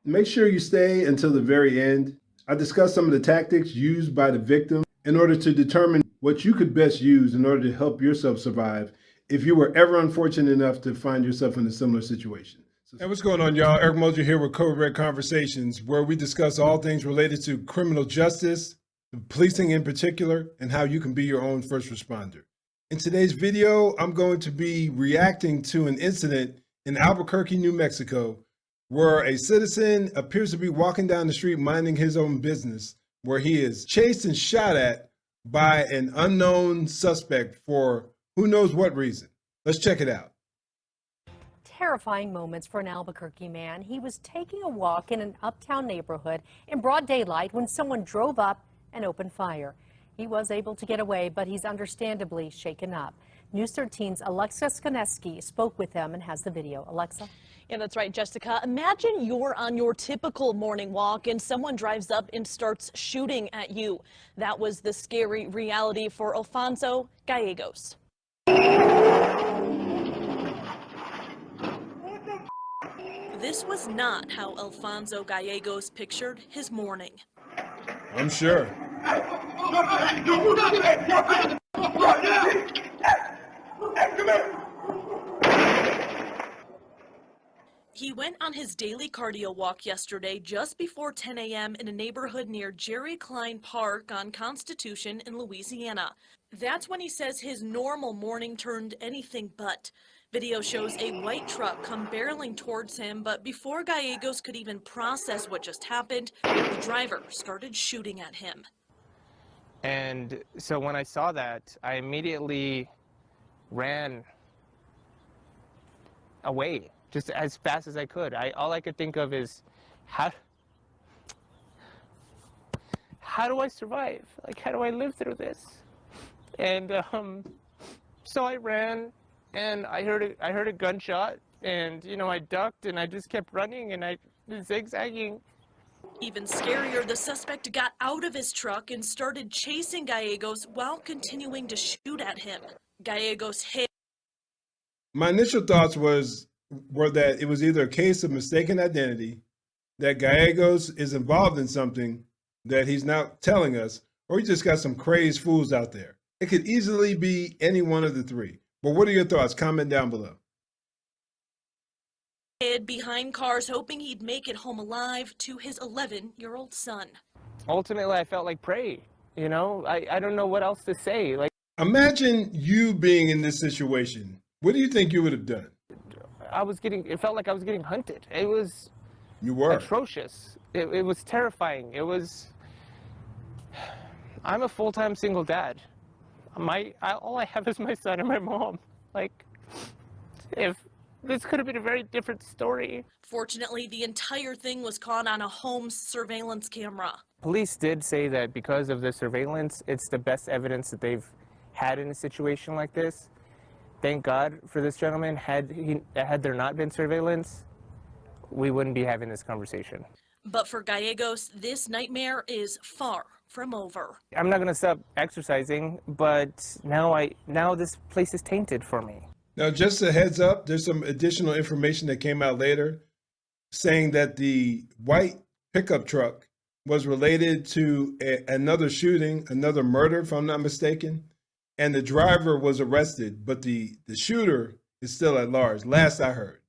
Make sure you stay until the very end. I discuss some of the tactics used by the victim in order to determine what you could best use in order to help yourself survive if you were ever unfortunate enough to find yourself in a similar situation. Hey, what's going on, y'all? Eric Moser here with Code Red Conversations, where we discuss all things related to criminal justice, policing in particular, and how you can be your own first responder. In today's video, I'm going to be reacting to an incident in Albuquerque, New Mexico, where a citizen appears to be walking down the street minding his own business, where he is chased and shot at by an unknown suspect for who knows what reason. Let's check it out. Terrifying moments for an Albuquerque man. He was taking a walk in an uptown neighborhood in broad daylight when someone drove up and opened fire. He was able to get away, but he's understandably shaken up. News 13's Alexa Skoneski spoke with him and has the video. Alexa? Yeah, that's right, Jessica. Imagine you're on your typical morning walk and someone drives up and starts shooting at you. That was the scary reality for Alfonso Gallegos. This was not how Alfonso Gallegos pictured his morning. I'm sure. He went on his daily cardio walk yesterday just before 10 a.m. in a neighborhood near Jerry Klein Park on Constitution in Louisiana. That's when he says his normal morning turned anything but. Video shows a white truck come barreling towards him, but before Gallegos could even process what just happened, the driver started shooting at him. And so when I saw that, I immediately ran away just as fast as I could. All I could think of is, how do I survive? Like, how do I live through this? And so I ran, and I heard a gunshot, and I ducked, and I just kept running, and I was zigzagging. Even scarier, the suspect got out of his truck and started chasing Gallegos while continuing to shoot at him. Gallegos hit. My initial thoughts were that it was either a case of mistaken identity, that Gallegos is involved in something that he's not telling us, or he just got some crazed fools out there. It could easily be any one of the three. But what are your thoughts? Comment down below. Hid behind cars, hoping he'd make it home alive to his 11-year-old son. Ultimately, I felt like prey. I don't know what else to say. Like, imagine you being in this situation. What do you think you would have done? It felt like I was getting hunted. It was atrocious. It was terrifying. I'm a full-time single dad. All I have is my son and my mom. Like, if this could have been a very different story. Fortunately, the entire thing was caught on a home surveillance camera. Police did say that because of the surveillance, it's the best evidence that they've had in a situation like this. Thank God for this gentleman. Had there not been surveillance, we wouldn't be having this conversation. But for Gallegos, this nightmare is far from over. I'm not going to stop exercising, but now this place is tainted for me. Now, just a heads up, there's some additional information that came out later saying that the white pickup truck was related to another shooting, another murder, if I'm not mistaken. And the driver was arrested, but the shooter is still at large, last I heard.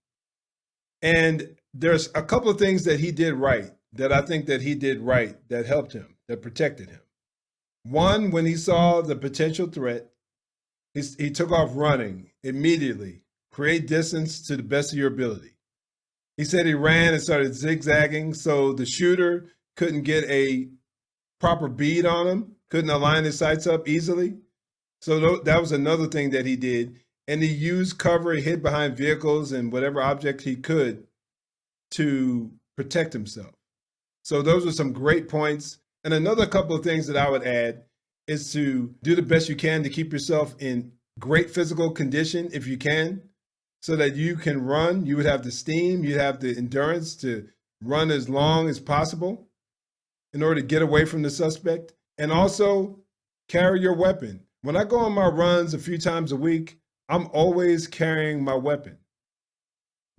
And there's a couple of things that he did right, that I think that he did right, that helped him, that protected him. One, when he saw the potential threat, he took off running immediately. Create distance to the best of your ability. He said he ran and started zigzagging, so the shooter couldn't get a proper bead on him, couldn't align his sights up easily. So that was another thing that he did. And he used cover, he hid behind vehicles and whatever object he could to protect himself. So those are some great points. And another couple of things that I would add is to do the best you can to keep yourself in great physical condition if you can, so that you can run. You would have the steam, you'd have the endurance to run as long as possible in order to get away from the suspect. And also carry your weapon. When I go on my runs a few times a week, I'm always carrying my weapon.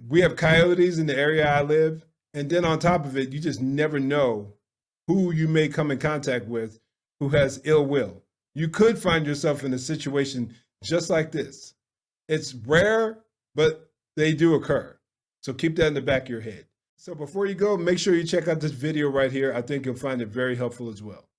We have coyotes in the area I live. And then on top of it, you just never know who you may come in contact with who has ill will. You could find yourself in a situation just like this. It's rare, but they do occur. So keep that in the back of your head. So before you go, make sure you check out this video right here. I think you'll find it very helpful as well.